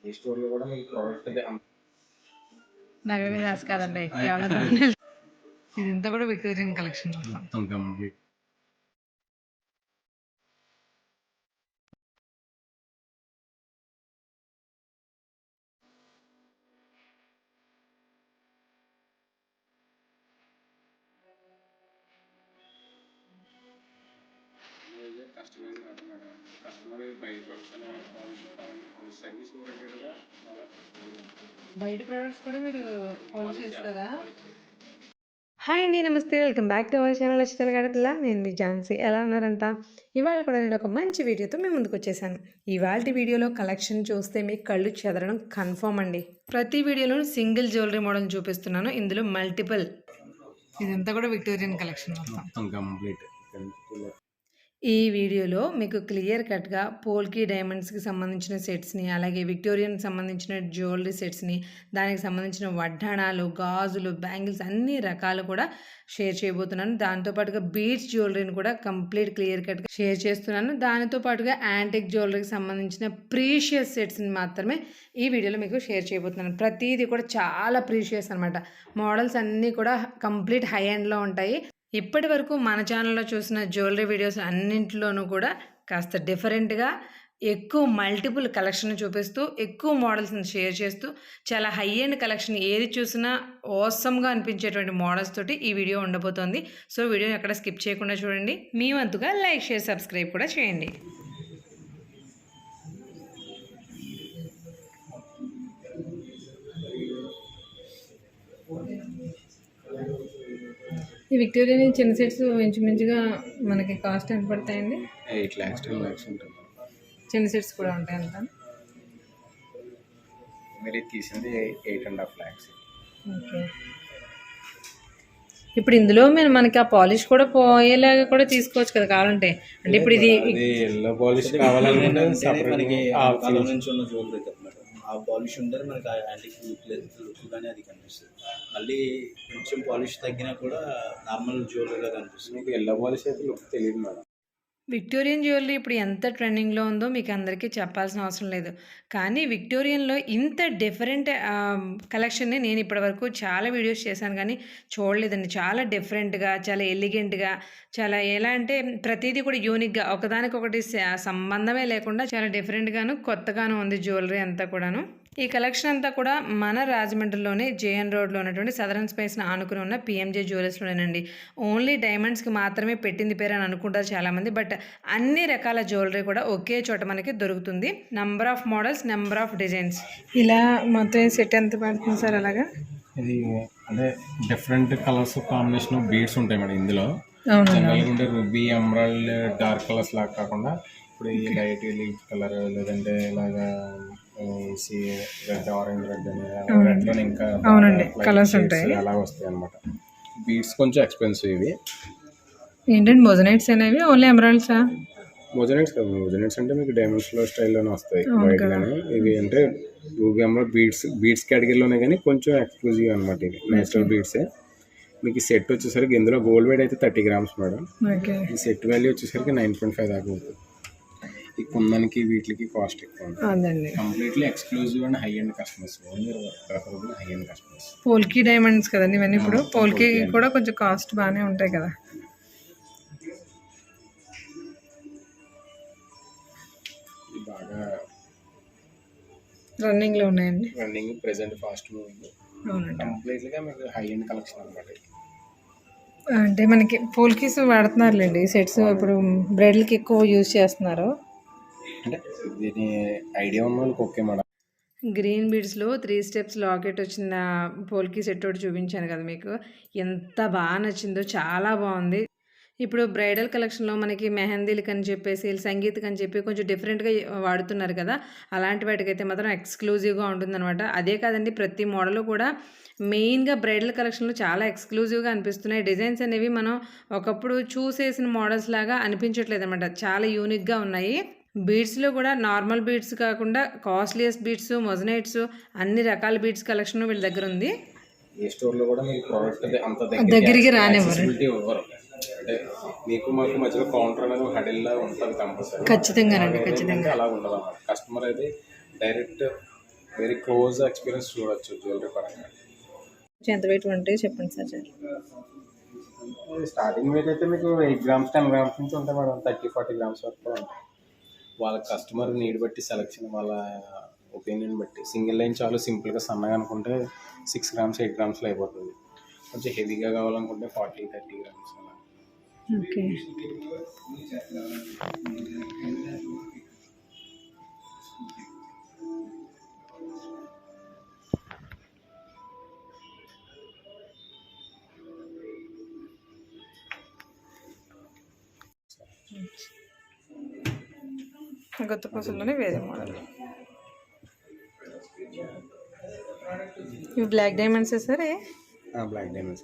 ఈ స్టోర్లో కూడా మీకు ప్రోడక్ట్ నగవి రాసి కాదండి కేవలం ఇదంతా కూడా విక్టోరియన్ కలెక్షన్ మొత్తం కంప్లీట్. కస్టమర్ సర్వీస్ ఓరియంటెడ్గా బయట ప్రొడక్ట్స్ కూడా మీరు హోల్డ్ చేస్తారా? హాయ్ అండి, నమస్తే, welcome back to our channel అక్షతల గడపలా. నేను మీ ఝాన్సీ. ఎలా ఉన్నారంతా? ఇవాళ కూడా నేను ఒక మంచి వీడియోతో మేము ముందుకు వచ్చేసాను. ఇవాళ వీడియోలో కలెక్షన్ చూస్తే మీకు కళ్ళు చెదరడం కన్ఫర్మ్ అండి. ప్రతి వీడియోలో సింగిల్ జ్యువెలరీ మోడల్ చూపిస్తున్నాను, ఇందులో మల్టిపుల్. ఇదంతా కూడా విక్టోరియన్ కలెక్షన్ మొత్తం కంప్లీట్. ఈ వీడియోలో మీకు క్లియర్ కట్గా పోల్కీ డైమండ్స్కి సంబంధించిన సెట్స్ని, అలాగే విక్టోరియన్కి సంబంధించిన జ్యువెలరీ సెట్స్ని, దానికి సంబంధించిన వడ్డాణాలు, గాజులు, బ్యాంగిల్స్ అన్ని రకాలు కూడా షేర్ చేయబోతున్నాను. దాంతోపాటుగా బీడ్స్ జ్యువెలరీని కూడా కంప్లీట్ క్లియర్ కట్గా షేర్ చేస్తున్నాను. దానితో పాటుగా యాంటిక్ జ్యువెలరీకి సంబంధించిన ప్రీషియస్ సెట్స్ని మాత్రమే ఈ వీడియోలో మీకు షేర్ చేయబోతున్నాను. ప్రతిదీ కూడా చాలా ప్రీషియస్ అనమాట. మోడల్స్ అన్నీ కూడా కంప్లీట్ హై ఎండ్లో ఉంటాయి. ఇప్పటి వరకు మన ఛానల్లో చూసిన జ్యువెలరీ వీడియోస్ అన్నింటిలోనూ కూడా కాస్త డిఫరెంట్గా ఎక్కువ మల్టిపుల్ కలెక్షన్ చూపిస్తూ ఎక్కువ మోడల్స్ని షేర్ చేస్తూ చాలా హై ఎండ్ కలెక్షన్ ఏది చూసినా ఓసమ్గా అనిపించేటువంటి మోడల్స్ తోటి ఈ వీడియో ఉండబోతోంది. సో వీడియోని ఎక్కడ స్కిప్ చేయకుండా చూడండి. మీ వంతుగా లైక్, షేర్, సబ్స్క్రైబ్ కూడా చేయండి. ఈ విక్టోరియన్ చిన్న సెట్స్ ఇంచుమించుగా మనకి కాస్ట్ ఎంత పడతాయండి? 8 lakhs 10 lakhs ఉంటుంది. చిన్న సెట్స్ కూడా ఉంటాయి అంత? మీరు తీసింది 8.5 lakhs. ఓకే. ఇప్పుడు ఇందులో మనకి ఆ పాలిష్ కూడా పోయేలాగా కూడా తీసుకోవచ్చు కదా కావాలంటే. అంటే ఇప్పుడు ఇది ఎల్లో పాలిష్ కావాలనుకుంటే మనకి కాలం నుంచి ఉన్న జ్యువెలరీ కదా మేడం, ఆ పాలిష్ ఉంటే మనకి ఆ యాంటిక్ లుక్ కానీ అది కనిపిస్తుంది. మళ్ళీ కొంచెం పాలిష్ తగ్గినా కూడా నార్మల్ జ్యువెలరీగా కనిపిస్తుంది. మీకు ఎల్లో పాలిష్ అయితే లుక్ తెలియదు మేడం. విక్టోరియన్ జ్యువెలరీ ఇప్పుడు ఎంత ట్రెండింగ్లో ఉందో మీకు అందరికీ చెప్పాల్సిన అవసరం లేదు. కానీ విక్టోరియన్లో ఇంత డిఫరెంట్ కలెక్షన్ని నేను ఇప్పటివరకు చాలా వీడియోస్ చేశాను కానీ చూడలేదండి. చాలా డిఫరెంట్గా, చాలా ఎలిగెంట్గా, చాలా ఎలా అంటే ప్రతిదీ కూడా యూనిక్గా, ఒకదానికొకటి సంబంధమే లేకుండా చాలా డిఫరెంట్గాను కొత్తగాను ఉంది జ్యువెలరీ అంతా కూడాను. ఈ కలెక్షన్ అంతా కూడా మన రాజమండ్రిలోనే జేఎన్ రోడ్లో ఉన్నటువంటి సదరన్ స్పేస్ని ఆనుకుని ఉన్న పిఎంజే జ్యువెలర్స్లోనేనండి. ఓన్లీ డైమండ్స్కి మాత్రమే పెట్టింది పేరు అని అనుకుంటారు చాలామంది. బట్ అన్ని రకాల జ్యువెలరీ కూడా ఒకే చోట మనకి దొరుకుతుంది. Number of models, number of designs. ఇలా మొత్తం సెట్ ఎంత పడుతుంది సార్? అలాగా ఇది అంటే డిఫరెంట్ కలర్స్ కాంబినేషన్ బీడ్స్ ఉంటాయి మేడం ఇందులో. జనరల్గా ఉంటే రూబీ, ఎమరాల్డ్, డార్క్ కలర్స్ లాగా కాకుండా ఇప్పుడు ఈ లైట్ లీఫ్ కలర్, లేదంటే ఇలాగా రెడ్, ఆరెంజ్ రెడ్ అని రెడ్లో ఇంకా కలర్స్ ఉంటాయి, అలా వస్తాయి అనమాట. బీడ్స్ కొంచెం ఎక్స్పెన్సివ్. ఇవి ఏంటంటే మొజనైట్స్ అనేవి ఓన్లీ ఎమరాల్డ్సా? మొజనైట్స్ కాదు, మొజనైట్స్ అంటే మీకు డైమండ్స్లో స్టైల్లోనే వస్తాయి వైట్ కానీ. ఇవి అంటే రూబీ, ఎమరాల్డ్, బీడ్స్ కేటగిరీలోనే కానీ కొంచెం ఎక్స్క్లూజివ్ అనమాట. ఇవి నేచురల్ బీడ్సే. మీకు ఈ సెట్ వచ్చేసరికి ఇందులో గోల్డ్ వెయిట్ అయితే 30 grams మేడం. ఈ సెట్ వాల్యూ వచ్చేసరికి 9.5 దాకా ఉంటుంది. ఈ కుందానికి వీటికి కాస్ట్ ఎక్కువ ఉంటుంది. Completely exclusive and high end customers, only preferable high end customers. Polki diamonds కదండి ఇవన్నీ. ఇప్పుడు పోల్కీ కూడా కొంచెం కాస్ట్ బాగానే ఉంటాయి కదా. బాగా రన్నింగ్లో ఉన్నాయండి. Running present fast moving. కంప్లీట్లీగా మీకు హై ఎండ్ కలెక్షన్ అనమాట. అంటే మనకి పోల్కీస్ వాడుతున్నారులేండి సెట్స్. ఇప్పుడు బ్రైడల్కి ఎక్కువ యూజ్ చేస్తున్నారు. అంటే దీని ఐడియా ఉన్న వాళ్ళకి ఓకే మేడం. గ్రీన్ బీడ్స్లో 3 steps లాకెట్ వచ్చిన పోల్కీ సెట్ ఒకటి చూపించాను కదా మీకు. ఎంత బాగా నచ్చిందో, చాలా బాగుంది. ఇప్పుడు బ్రైడల్ కలెక్షన్లో మనకి మెహందీలకి అని చెప్పేసి, సంగీత్కి అని చెప్పి కొంచెం డిఫరెంట్గా వాడుతున్నారు కదా. అలాంటి వాటికైతే మాత్రం ఎక్స్క్లూజివ్గా ఉంటుందన్నమాట. అదే కాదండి, ప్రతి మోడల్ కూడా మెయిన్గా బ్రైడల్ కలెక్షన్లో చాలా ఎక్స్క్లూజివ్గా అనిపిస్తున్నాయి. డిజైన్స్ అనేవి మనం ఒకప్పుడు చూసేసిన మోడల్స్ లాగా అనిపించట్లేదు అనమాట. చాలా యూనిక్గా ఉన్నాయి. బీడ్స్లో కూడా నార్మల్ బీడ్స్ కాకుండా కాస్ట్లీయెస్ట్ బీడ్స్, మొజనైట్స్, అన్ని రకాల బీడ్స్ కలెక్షన్ వీళ్ళ దగ్గర ఉంది. ఏ స్టోర్లో కూడా మీకు ప్రోడక్ట్ అంత దగ్గరికి రానివ్వరు. అంటే మీకు మాకు మధ్యలో కౌంటర్ అనేది హడిల్లా ఉంటుంది కంపల్సరీ. ఖచ్చితంగానండి, ఖచ్చితంగా అలా ఉండదు అన్నమాట. కస్టమర్ అయితే డైరెక్ట్ వెరీ క్లోజ్ ఎక్స్పీరియన్స్ చూడొచ్చు జ్యువెలరీ పరంగా. ఎంత వెయిట్ ఉంటాయి చెప్పండి సార్. స్టార్టింగ్ వెయిట్ అయితే మీకు 8 గ్రామ్స్ 10 గ్రామ్స్ నుంచి ఉంటాయి మేడం. 30-40 గ్రామ్స్ వరకు కూడా ఉంటాయి. వాళ్ళ కస్టమర్ నీడ్ బట్టి సెలెక్షన్, వాళ్ళ ఒపీనియన్ బట్టి. సింగిల్ లైన్ చాలు సింపుల్గా సన్నగా అనుకుంటే 6 గ్రామ్స్ 8 గ్రామ్స్లో అయిపోతుంది. కొంచెం హెవీగా కావాలనుకుంటే 40-30 గ్రామ్స్ అలా. ఓకే. కొత్త పూసల్లోనే వేరే మోడల్. ఇవి black diamonds sir? Black diamonds.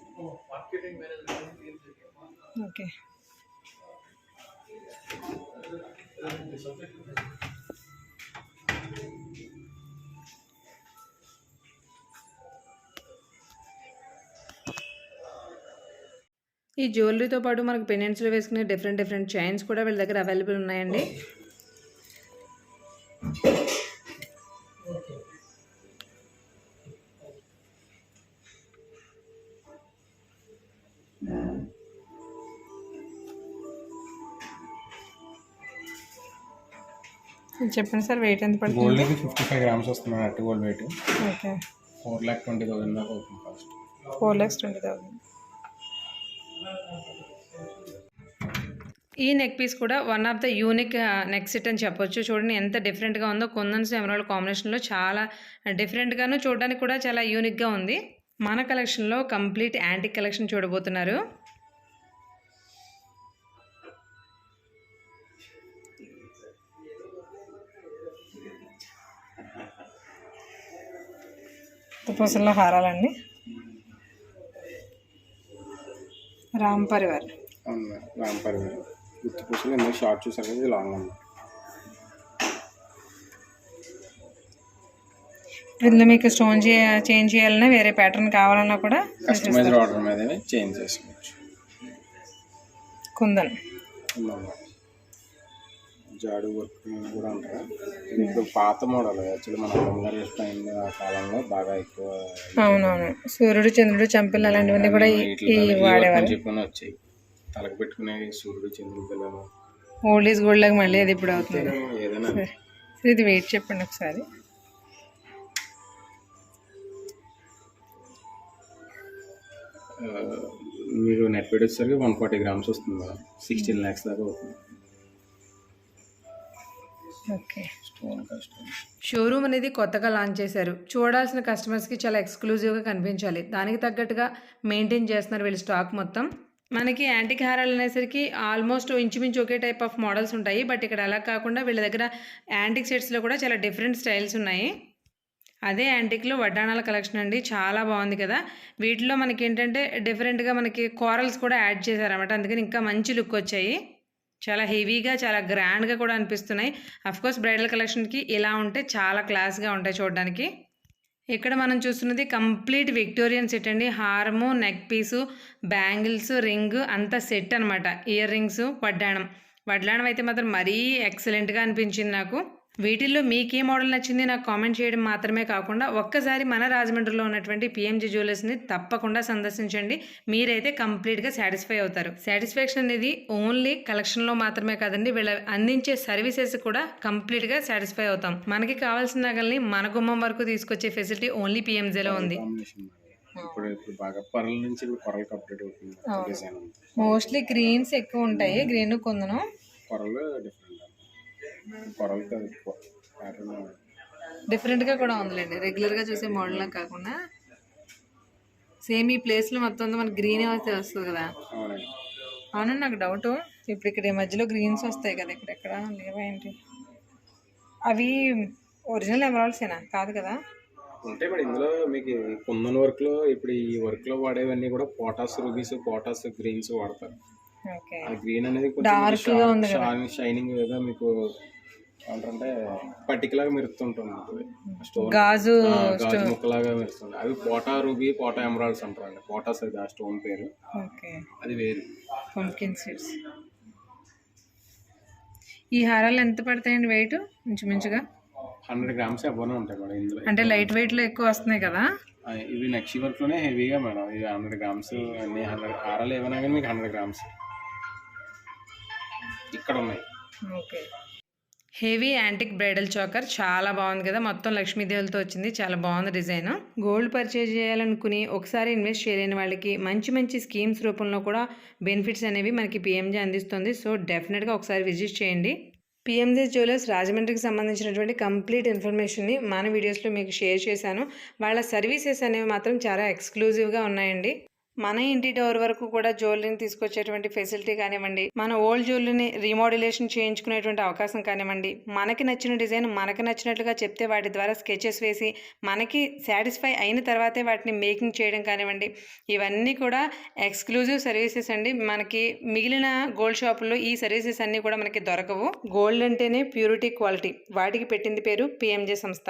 Okay. ఈ జ్యువెలరీతో పాటు మనకు పెండెంట్స్లో వేసుకునే డిఫరెంట్ చైన్స్ కూడా వీళ్ళ దగ్గర అవైలబుల్ ఉన్నాయండి. చెప్పండి సార్, వెయిట్ ఎంత పడుతుంది? గోల్డ్ 55 గ్రామ్స్ వస్తుంది అట్టి గోల్డ్ వెయిట్. ఓకే. 4,20,000 దాకా అవుతుంది కాస్ట్. 4,20,000. ఈ నెక్ పీస్ కూడా one of the unique neck set అని చెప్పొచ్చు. చూడండి ఎంత డిఫరెంట్గా ఉందో. కుందన్స్ ఎమరాల్డ్ కాంబినేషన్లో చాలా డిఫరెంట్గాను, చూడడానికి కూడా చాలా యూనిక్గా ఉంది. మన కలెక్షన్లో కంప్లీట్ యాంటిక్ కలెక్షన్ చూడబోతున్నారు. పూసల్లో హారాలండి. రామ్ పరివార్. అవును మేడం, రామ్ పరివార్. గుర్తు పూసలు ఎందుకు షార్ట్ చూసారు కదా, ఇది లాంగ్ ఉంది. ఇందులో మీకు స్టోన్ చేంజ్ చేయాలన్నా, వేరే ప్యాటర్న్ కావాలన్నా కూడా కస్టమైజ్డ్ ఆర్డర్ మీద చేంజ్ చేసుకోవచ్చు. కుందన్ జాడు వర్క్ కూడా ఉంటారు. ఇప్పుడు పాత మోడల్ యాక్చువల్లీ మన అమ్మగారు అయింది ఆ కాలంలో బాగా ఎక్కువ. అవునవును. సూర్యుడు చంద్రుడు చంపిల్ అలాంటివన్నీ కూడా వాడేవారు. చెప్పుకొని వచ్చాయి. తలకు పెట్టుకునే సూర్యుడు చంద్రుడు పిల్లలు. ఓల్డ్ ఈజ్ గోల్డ్ లాగా మళ్ళీ అది ఇప్పుడు అవుతుంది. ఏదైనా ఇది వెయిట్ చెప్పండి ఒకసారి. మీరు నెట్ వెయిట్ వచ్చేసరికి 140 గ్రామ్స్ వస్తుంది మేడం. 16 lakhs దాకా అవుతుంది. ఓకే. షోరూమ్ అనేది కొత్తగా లాంచ్ చేశారు. చూడాల్సిన కస్టమర్స్కి చాలా ఎక్స్క్లూజివ్గా కనిపించాలి. దానికి తగ్గట్టుగా మెయింటైన్ చేస్తున్నారు వీళ్ళు స్టాక్ మొత్తం. మనకి యాంటిక్ హారాలు అనేసరికి ఆల్మోస్ట్ ఇంచుమించు ఒకే టైప్ ఆఫ్ మోడల్స్ ఉంటాయి. బట్ ఇక్కడ అలా కాకుండా వీళ్ళ దగ్గర యాంటిక్ సెట్స్లో కూడా చాలా డిఫరెంట్ స్టైల్స్ ఉన్నాయి. అదే యాంటిక్లో వడ్డాణాల కలెక్షన్ అండి. చాలా బాగుంది కదా. వీటిలో మనకి ఏంటంటే డిఫరెంట్గా మనకి కోరల్స్ కూడా యాడ్ చేశారన్నమాట. అందుకని ఇంకా మంచి లుక్ వచ్చాయి. చాలా హెవీగా, చాలా గ్రాండ్గా కూడా అనిపిస్తున్నాయి. అఫ్కోర్స్ బ్రైడల్ కలెక్షన్కి ఇలా ఉంటే చాలా క్లాస్గా ఉంటాయి చూడడానికి. ఇక్కడ మనం చూస్తున్నది కంప్లీట్ విక్టోరియన్ సెట్ అండి. హారము, నెక్ పీసు, బ్యాంగిల్స్, రింగ్ అంతా సెట్ అనమాట. ఇయర్ రింగ్స్, వడ్డాణం అయితే మాత్రం మరీ ఎక్సలెంట్గా అనిపించింది నాకు. వీటిల్లో మీకు ఏ మోడల్ నచ్చింది నాకు కామెంట్ చేయడం మాత్రమే కాకుండా ఒక్కసారి మన రాజమండ్రిలో ఉన్నటువంటి పిఎంజీ జ్యువెలర్స్ని తప్పకుండా సందర్శించండి. మీరైతే కంప్లీట్గా సాటిస్ఫై అవుతారు. సాటిస్ఫాక్షన్ అనేది ఓన్లీ కలెక్షన్లో మాత్రమే కాదండి, వీళ్ళ అందించే సర్వీసెస్ కూడా కంప్లీట్గా సాటిస్ఫై అవుతాం. మనకి కావాల్సిన నగల్ని మన గుమ్మం వరకు తీసుకొచ్చే ఫెసిలిటీ ఓన్లీ పిఎంజీలో ఉంది. మోస్ట్లీ గ్రీన్స్ ఎక్కువ ఉంటాయి. గ్రీన్ కొందను డిఫరెంట్గా కూడా ఉందిలేండి. రెగ్యులర్గా చూసే మోడల్లా కాకుండా సేమ్ ఈ ప్లేస్లో మొత్తం అంతా మనకి గ్రీనే వస్తుంది కదా. అవునండి, నాకు డౌట్. ఇప్పుడు ఇక్కడ ఈ మధ్యలో గ్రీన్స్ వస్తాయి కదా, ఇక్కడెక్కడ లేవా ఏంటి? అవి ఒరిజినల్ ఎమరాల్డ్సేనా? కాదు కదా. ఉంటాయి మేడం ఇందులో. మీకు కుందన్ వర్క్లో ఇప్పుడు ఈ వర్క్లో వాడేవన్నీ కూడా పోటాస్ రూబీస్, పోటాస్ గ్రీన్స్ వాడతారు. ఆ గ్రీన్ అనేది కొంచెం షైనింగ్ గా మీకు అంటే పర్టికులర్ మెరుస్తుంటుంది. గాజు ముక్కలాగా మెరుస్తుంది. అవి పోటా రూబీ, పోటా ఎమరాల్డ్స్ అంటారండి. పోటాస్ అది ఆ స్టోన్ పేరు, అది వేరు. ఈ హారాలు ఎంత పడతాయండి వెయిట్ ఇంచుమించుగా? 100 గ్రామ్స్ అవ్వనే ఉంటాయి మేడం ఇందులో. అంటే లైట్ వెయిట్లో ఎక్కువ వస్తున్నాయి కదా. ఇవి నక్షి వర్క్లోనే హెవీగా మేడం. ఇవి 100 గ్రామ్స్ అన్ని 100 హారాలు ఏమైనా కానీ మీకు 100 గ్రామ్స్ ఇక్కడ ఉన్నాయి. Okay. Heavy antique bridal choker చాలా బాగుంది కదా, మొత్తం లక్ష్మీదేవులతో వచ్చింది, చాలా బాగుంది డిజైన్. గోల్డ్ పర్చేజ్ చేయాలనుకుని ఒకసారి ఇన్వెస్ట్ చేయలేని వాళ్ళకి మంచి మంచి స్కీమ్స్ రూపంలో కూడా బెనిఫిట్స్ అనేవి మనకి పిఎంజే అందిస్తుంది. సో డెఫినెట్గా ఒకసారి విజిట్ చేయండి. పిఎంజే జ్యువెలర్స్ రాజమండ్రికి సంబంధించినటువంటి కంప్లీట్ ఇన్ఫర్మేషన్ని మన వీడియోస్లో మీకు షేర్ చేశాను. వాళ్ళ సర్వీసెస్ అనేవి మాత్రం చాలా ఎక్స్క్లూజివ్గా ఉన్నాయండి. మన ఇంటి డోర్ వరకు కూడా జ్యువెలరీని తీసుకొచ్చేటువంటి ఫెసిలిటీ కానివ్వండి, మన ఓల్డ్ జ్యువెలరీని రీమోడ్యులేషన్ చేయించుకునేటువంటి అవకాశం కానివ్వండి, మనకి నచ్చిన డిజైన్ మనకి నచ్చినట్లుగా చెప్తే వాటి ద్వారా స్కెచెస్ వేసి మనకి సాటిస్ఫై అయిన తర్వాతే వాటిని మేకింగ్ చేయడం కానివ్వండి, ఇవన్నీ కూడా ఎక్స్క్లూజివ్ సర్వీసెస్ అండి. మనకి మిగిలిన గోల్డ్ షాపుల్లో ఈ సర్వీసెస్ అన్నీ కూడా మనకి దొరకవు. గోల్డ్ అంటేనే ప్యూరిటీ, క్వాలిటీ, వాటికి పెట్టింది పేరు పిఎంజే సంస్థ.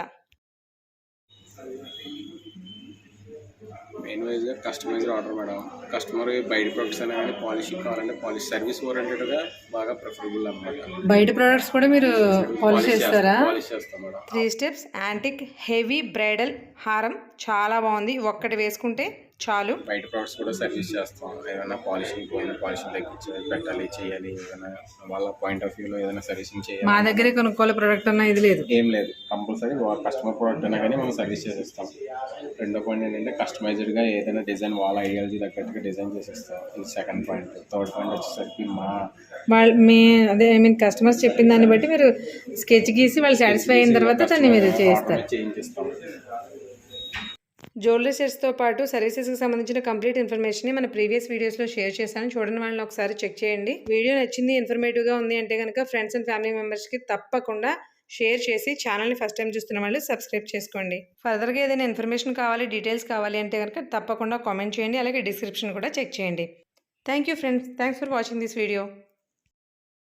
మెయిన్ వైజ్గా కస్టమైజ్డ్ ఆర్డర్ మేడం. కస్టమర్ బయట ప్రొడక్ట్స్ అయినా కానీ పాలిషింగ్ కావాలంటే పాలిష్ సర్వీస్ ఓరియంటెడ్గా బాగా ప్రిఫరబుల్ అనమాట. బయట ప్రొడక్ట్స్ కూడా మీరు పాలిష్ చేస్తారా? పాలిష్ చేస్తాం madam. 3 steps antique heavy bridal హారం చాలా బాగుంది, ఒక్కటి వేసుకుంటే చాలు. బయట ప్రొడక్ట్స్ కూడా సర్వీస్ చేస్తాం. ఏదైనా పాలిషింగ్ పోయిన పాలిషింగ్ తగ్గించి పెట్టాలి, చేయాలి, ఏదైనా వాళ్ళ పాయింట్ ఆఫ్ వ్యూలో ఏదైనా సర్వీసింగ్ చేయాలి. మా దగ్గరే కొనుక్కోవాలి ప్రోడక్ట్ అన్నా ఇది లేదు, ఏం లేదు. కంపల్సరీ కస్టమర్ ప్రోడక్ట్ అయినా కానీ మనం సర్వీస్ చేసేస్తాం. రెండో పాయింట్ ఏంటంటే కస్టమైజ్డ్గా ఏదైనా డిజైన్ వాళ్ళ ఐడియాలజీ తగ్గట్టుగా డిజైన్ చేసేస్తాం. ఇది సెకండ్ పాయింట్. థర్డ్ పాయింట్ వచ్చేసరికి కస్టమర్స్ చెప్పిన దాన్ని బట్టి మీరు స్కెచ్ గీసి వాళ్ళు సాటిస్ఫై అయిన తర్వాత దాన్ని మీరు చేస్తారు. చేస్తాం. జ్యువెలరీ సెట్స్తో పాటు సర్వీసెస్కి సంబంధించిన కంప్లీట్ ఇన్ఫర్మేషన్ మన ప్రీవియస్ వీడియోస్లో షేర్ చేశాను, చూడండి, వాళ్ళని ఒకసారి చెక్ చేయండి. వీడియో నచ్చింది, ఇన్ఫర్మేటివ్గా ఉంది అంటే కనుక ఫ్రెండ్స్ అండ్ ఫ్యామిలీ మెంబర్స్కి తప్పకుండా షేర్ చేసి ఛానల్ని ఫస్ట్ టైం చూస్తున్న వాళ్ళు సబ్స్క్రైబ్ చేసుకోండి. ఫర్దర్గా ఏదైనా ఇన్ఫర్మేషన్ కావాలి, డీటెయిల్స్ కావాలి అంటే కనుక తప్పకుండా కామెంట్ చేయండి, అలాగే డిస్క్రిప్షన్ కూడా చెక్ చేయండి. Thank you friends, thanks for watching this video.